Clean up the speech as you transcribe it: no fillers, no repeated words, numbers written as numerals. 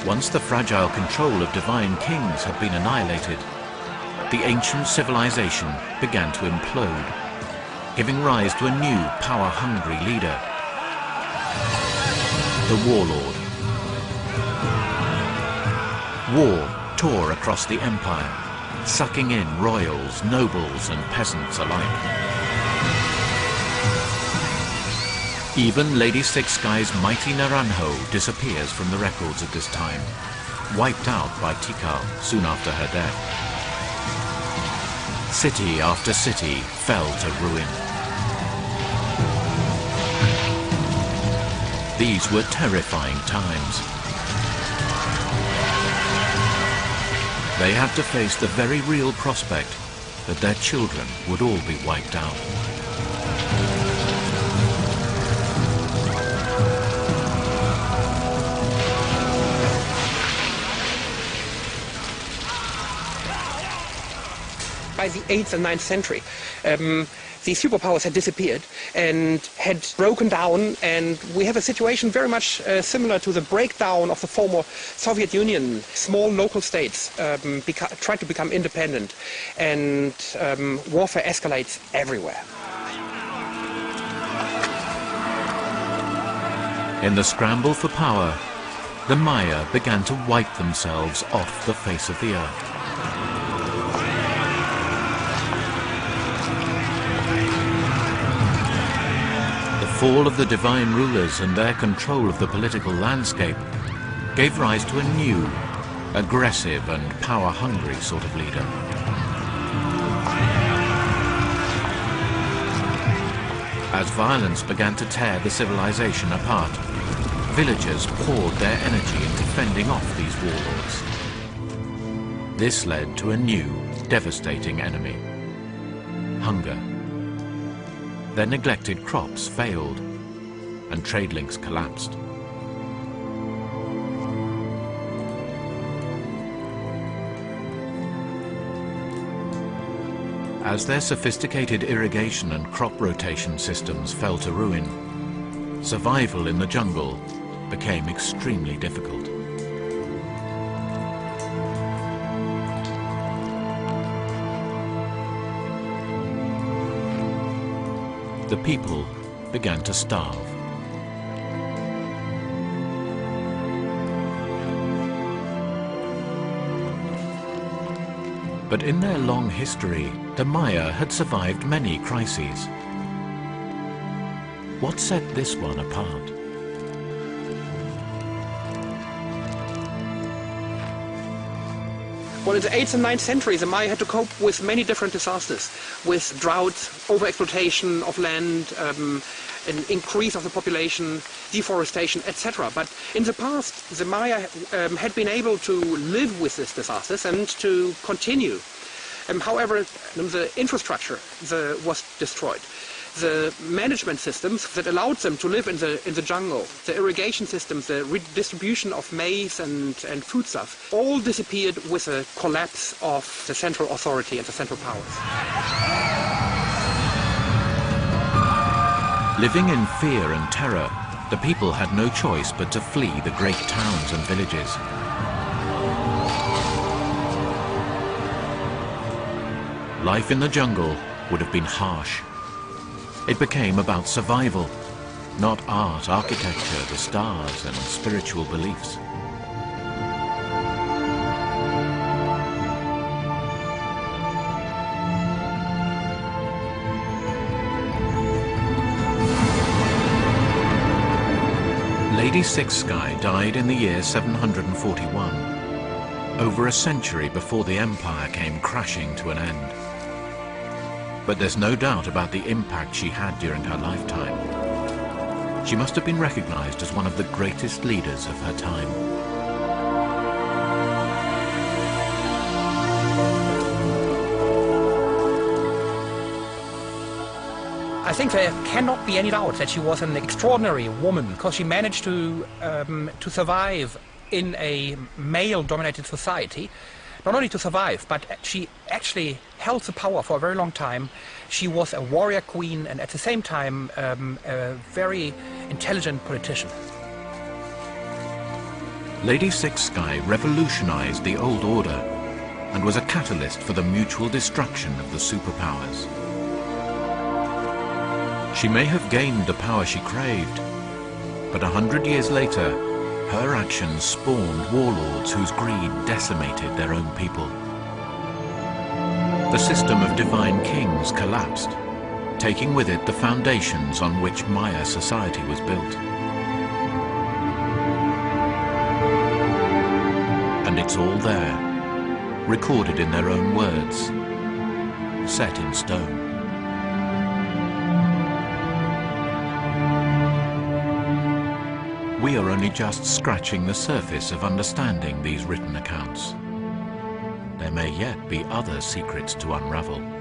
Once the fragile control of divine kings had been annihilated, the ancient civilization began to implode, giving rise to a new power-hungry leader, the warlord. War tore across the empire, sucking in royals, nobles and peasants alike. Even Lady Six Sky's mighty Naranjo disappears from the records at this time, wiped out by Tikal soon after her death. City after city fell to ruin. These were terrifying times. They had to face the very real prospect that their children would all be wiped out. By the 8th and 9th century, the superpowers had disappeared and had broken down, and we have a situation very much similar to the breakdown of the former Soviet Union. Small local states tried to become independent, and warfare escalates everywhere. In the scramble for power, the Maya began to wipe themselves off the face of the earth. The fall of the divine rulers and their control of the political landscape gave rise to a new, aggressive and power-hungry sort of leader. As violence began to tear the civilization apart, villagers poured their energy into fending off these warlords. This led to a new, devastating enemy: hunger. Their neglected crops failed, and trade links collapsed. As their sophisticated irrigation and crop rotation systems fell to ruin, survival in the jungle became extremely difficult. The people began to starve. But in their long history, the Maya had survived many crises. What set this one apart? Well, in the 8th and 9th century, the Maya had to cope with many different disasters, with drought, overexploitation of land, an increase of the population, deforestation, etc. But in the past, the Maya had been able to live with these disasters and to continue. However, the infrastructure was destroyed. The management systems that allowed them to live in the jungle, the irrigation systems, the redistribution of maize and foodstuff, all disappeared with the collapse of the central authority and the central powers. Living in fear and terror, the people had no choice but to flee the great towns and villages. Life in the jungle would have been harsh. It became about survival, not art, architecture, the stars, and spiritual beliefs. Lady Six Sky died in the year 741, over a century before the empire came crashing to an end. But there's no doubt about the impact she had during her lifetime. She must have been recognized as one of the greatest leaders of her time. I think there cannot be any doubt that she was an extraordinary woman, because she managed to survive in a male-dominated society. Not only to survive, but she actually held the power for a very long time. She was a warrior queen and at the same time a very intelligent politician. Lady Six Sky revolutionized the old order and was a catalyst for the mutual destruction of the superpowers. She may have gained the power she craved, but 100 years later, her actions spawned warlords whose greed decimated their own people. The system of divine kings collapsed, taking with it the foundations on which Maya society was built. And it's all there, recorded in their own words, set in stone. We are only just scratching the surface of understanding these written accounts. There may yet be other secrets to unravel.